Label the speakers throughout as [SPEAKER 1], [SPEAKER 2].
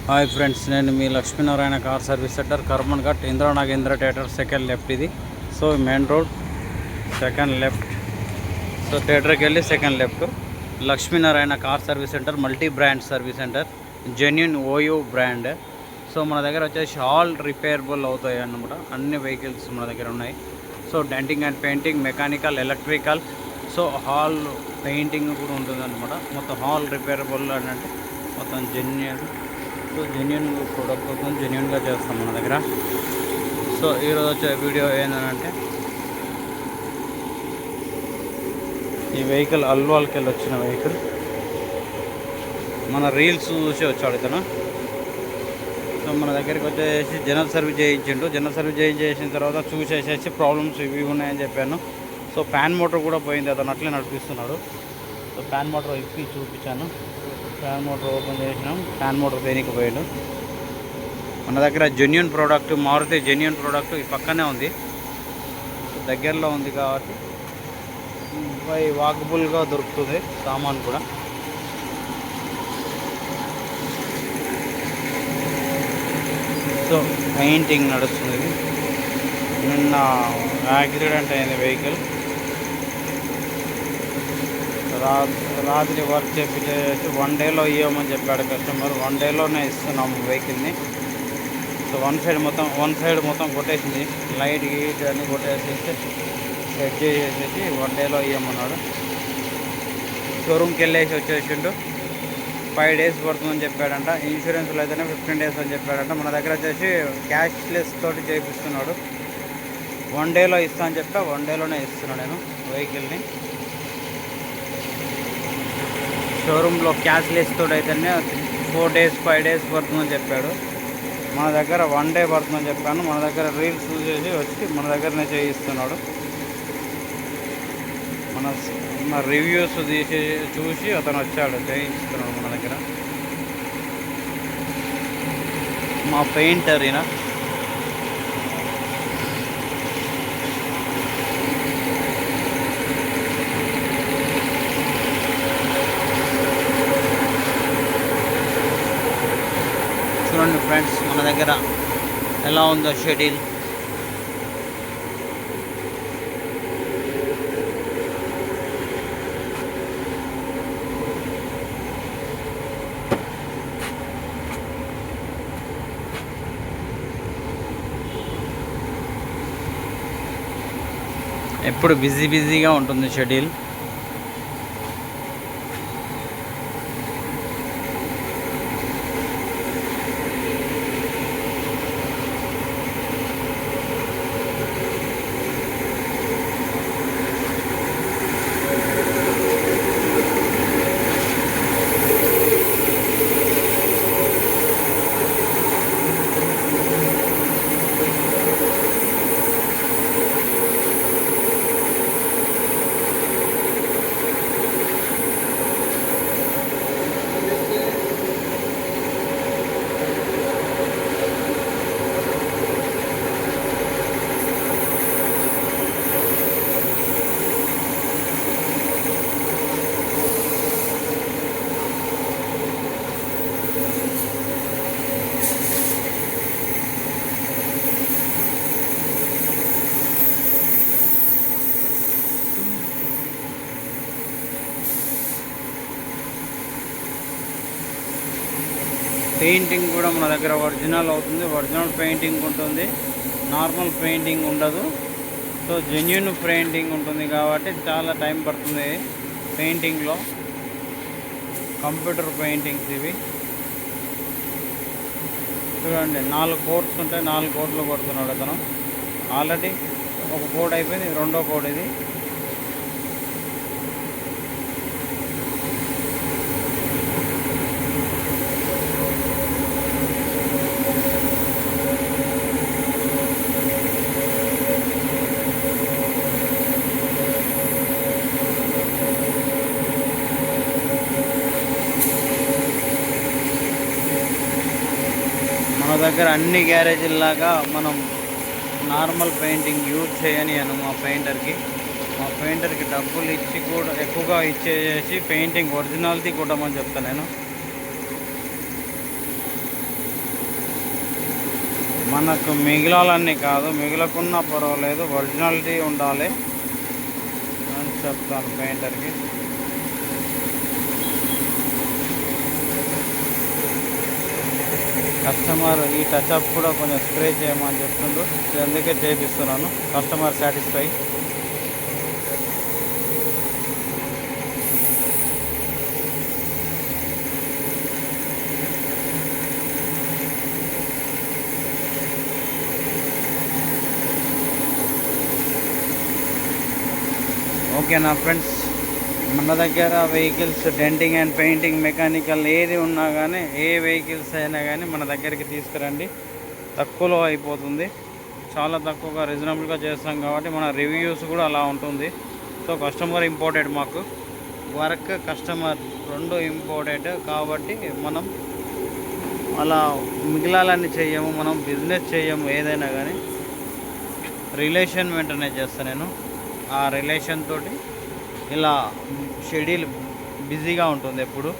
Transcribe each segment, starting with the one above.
[SPEAKER 1] Hi friends, నేను మీ Lakshminarayana car service centre Karmanghat Indra Nagendra theatre second left. ఇది so main road second left. So థియేటర్కి వెళ్ళి second left. Lakshminarayana car service centre multi brand service centre, genuine ఓయూ brand. So మన దగ్గర వచ్చేసి ఆల్ రిపేరబుల్ అవుతాయి అన్నమాట. అన్ని వెహికల్స్ మన దగ్గర ఉన్నాయి. So denting and painting, mechanical, electrical, so hall painting కూడా ఉంటుంది అనమాట. మొత్తం హాల్ రిపేరబుల్ అని అంటే మొత్తం జెన్యూన్. సో జెన్యూన్ ప్రోడక్ట్ కోసం జెన్యూన్గా చేస్తాం మన దగ్గర. సో ఈరోజు వచ్చే వీడియో ఏంటంటే ఈ వెహికల్ అల్వాల్కి వెళ్ళి వచ్చిన వెహికల్. మన రీల్స్ చూసి వచ్చాడు ఇతను. సో మన దగ్గరికి వచ్చేసి జనరల్ సర్వీస్ చేయించిండు. జనరల్ సర్వీస్ చేసిన తర్వాత చూసేసేసి ప్రాబ్లమ్స్ ఇవి ఉన్నాయని చెప్పాను. సో ప్యాన్ మోటార్ కూడా పోయింది, అతను అట్లే నడిపిస్తున్నాడు. సో ప్యాన్ మోటార్ ఇప్పి చూపించాను. ఫ్యాన్ మోటార్ ఓపెన్ చేసినాం, ఫ్యాన్ మోటార్ దేనికి పోయాడు. మన దగ్గర genuine product, Maruti genuine product ఈ పక్కనే ఉంది, దగ్గరలో ఉంది కాబట్టి వాకబుల్గా దొరుకుతుంది సామాన్ కూడా. సో పెయింటింగ్ నడుస్తుంది. నిన్న యాక్సిడెంట్ అయింది వెహికల్. రాత్రి వర్క్ చేపించేసి 1 డేలో ఇవ్వమని చెప్పాడు కస్టమర్. 1 డేలోనే ఇస్తున్నాము వెహికల్ని. సో వన్ సైడ్ మొత్తం కొట్టేసింది, లైట్ గీట్ అన్నీ కొట్టేసేసి సెట్ చేసేసి 1 డేలో ఇవ్వమన్నాడు. షోరూమ్కి వెళ్ళేసి వచ్చేసిండు. 5 డేస్ పడుతుందని చెప్పాడంట. ఇన్సూరెన్స్లో అయితేనే 15 డేస్ అని చెప్పాడంట. మన దగ్గర వచ్చేసి క్యాష్లెస్ తోటి చేపిస్తున్నాడు. 1 డేలో ఇస్తా అని చెప్పా, 1 డేలోనే ఇస్తున్నాను నేను వెహికల్ని. షోరూంలో క్యాష్లెస్ తోటి అయితేనే 4 డేస్ 5 డేస్ పడుతుందని చెప్పాడు. మన దగ్గర 1 డే పడుతుందని చెప్పాను. మన దగ్గర రీల్స్ చూసేసి వచ్చి మన దగ్గరనే చేయిస్తున్నాడు. మన రివ్యూస్ చూసి అతను వచ్చాడు, చేయిస్తున్నాడు మన దగ్గర. మా పెయింటర్ ఈయన. చూడండి ఫ్రెండ్స్, మన దగ్గర ఎలా ఉందో షెడ్యూల్. ఎప్పుడు బిజీగా ఉంటుంది షెడ్యూల్. పెయింటింగ్ కూడా మన దగ్గర ఒరిజినల్ అవుతుంది, ఒరిజినల్ పెయింటింగ్ ఉంటుంది, నార్మల్ పెయింటింగ్ ఉండదు. సో జెన్యూన్ పెయింటింగ్ ఉంటుంది కాబట్టి చాలా టైం పడుతుంది పెయింటింగ్లో. కంప్యూటర్ పెయింటింగ్స్ ఇవి. చూడండి, 4 కోట్స్ ఉంటాయి, 4 కోట్లు కొడుతున్నాడు అతను. ఆల్రెడీ ఒక కోడ్ అయిపోయింది, రెండో కోడ్ ఇది. మన దగ్గర అన్ని గ్యారేజీల్లాగా మనం నార్మల్ పెయింటింగ్ యూజ్ చేయనియను మా పెయింటర్కి డబ్బులు ఇచ్చి కూడా ఎక్కువగా ఇచ్చేసి పెయింటింగ్ ఒరిజినాలిటీ కొట్టమని చెప్తాను నేను. మనకు మిగిలాలన్నీ కాదు, మిగలకున్నా పర్వాలేదు, ఒరిజినాలిటీ ఉండాలి అని చెప్తాను పెయింటర్కి. కస్టమర్ ఈ టచ్అప్ కూడా కొంచెం స్ప్రే చేయమని చెప్తుండ్రు, అందుకే చేపిస్తున్నాను. Customer satisfy. ఓకేనా ఫ్రెండ్స్, మన దగ్గర vehicles denting and painting, mechanical ఏది ఉన్నా కానీ, ఏ వెహికల్స్ అయినా కానీ మన దగ్గరికి తీసుకురండి. తక్కువలో అయిపోతుంది, చాలా తక్కువగా రీజనబుల్గా చేస్తాం కాబట్టి మన రివ్యూస్ కూడా అలా ఉంటుంది. సో కస్టమర్ ఇంపార్టెంట్, మాకు వర్క్ కస్టమర్ రెండు ఇంపార్టెంట్ కాబట్టి మనం అలా మిగిలాలని చెయ్యము, మనం బిజినెస్ చేయము. ఏదైనా కానీ రిలేషన్ మెయింటైన్ చేస్తాను నేను. ఆ రిలేషన్ తోటి ఇలా షెడ్యూల్ బిజీగా ఉంటుంది ఎప్పుడు.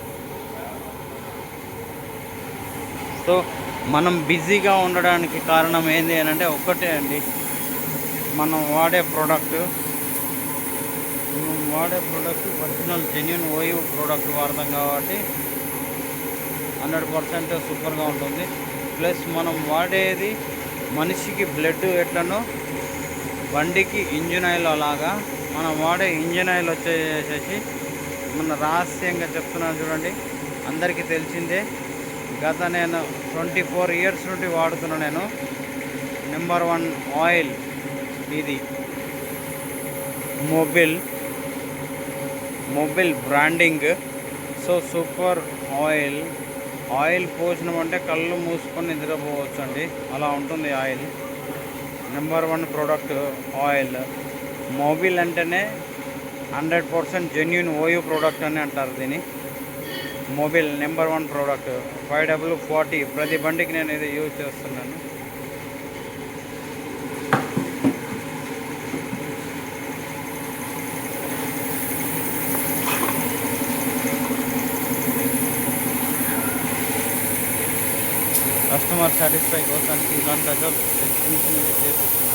[SPEAKER 1] సో మనం బిజీగా ఉండడానికి కారణం ఏంటి అని అంటే ఒక్కటే అండి, మనం వాడే product original genuine OU product వాడతాం కాబట్టి 100% సూపర్గా ఉంటుంది. ప్లస్ మనం వాడేది మనిషికి బ్లడ్ ఎట్లనో బండికి ఇంజిన్ ఆయిల్ అలాగా మనం వాడే ఇంజిన్ ఆయిల్ వచ్చేసేసి మన రహస్యంగా చెప్తున్నాను చూడండి, అందరికీ తెలిసిందే. గత నేను 24 ఇయర్స్ నుండి వాడుతున్నా నేను. నెంబర్ 1 ఆయిల్ ఇది Mobil branding. So super oil పోసినామంటే కళ్ళు మూసుకొని నిద్రపోవచ్చు అండి, అలా ఉంటుంది oil. Number 1 product oil. Mobil అంటేనే 100% జెన్యూన్ ఓయూ ప్రోడక్ట్ అని అంటారు దీన్ని. మొబిల్ నెంబర్ 1 ప్రోడక్ట్ 5W40 ప్రతి బండికి నేను ఇది యూజ్ చేస్తున్నాను. కస్టమర్ సాటిస్ఫై కోసానికి ఇలాంటి టచ్అప్ చేపిస్తున్నాను.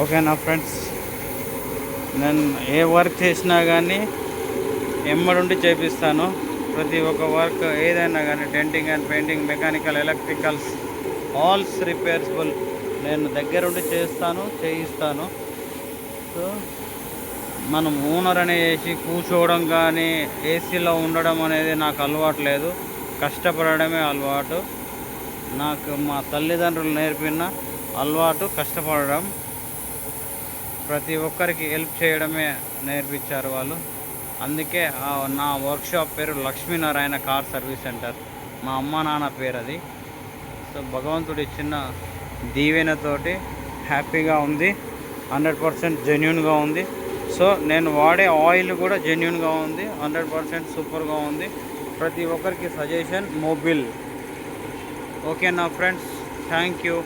[SPEAKER 1] ఓకేనా ఫ్రెండ్స్, నేను ఏ వర్క్ చేసినా కానీ ఎమ్మడుండి చేపిస్తాను. ప్రతి ఒక్క వర్క్ ఏదైనా కానీ denting and painting, mechanical, electricals, ఆల్స్ రిపేర్స్బుల్ నేను దగ్గరుండి చేయిస్తాను. సో మనం ఓనర్ అనేసి కూర్చోవడం కానీ ఏసీలో ఉండడం అనేది నాకు అలవాటు లేదు, కష్టపడడమే అలవాటు. నాకు మా తల్లిదండ్రులు నేర్పిన అలవాటు కష్టపడడం, ప్రతి ఒక్కరికి హెల్ప్ చేయడమే నేర్పించారు వాళ్ళు. అందుకే నా వర్క్షాప్ పేరు లక్ష్మీనారాయణ కార్ సర్వీస్ సెంటర్, మా అమ్మ నాన్న పేరు అది. సో భగవంతుడు ఇచ్చిన దీవెనతోటి హ్యాపీగా ఉంది, 100% జెన్యూన్గా ఉంది. సో నేను వాడే ఆయిల్ కూడా జెన్యూన్గా ఉంది, 100% సూపర్గా ఉంది. ప్రతి ఒక్కరికి సజెషన్ మొబిల్. ఓకే నా ఫ్రెండ్స్, థ్యాంక్ యూ.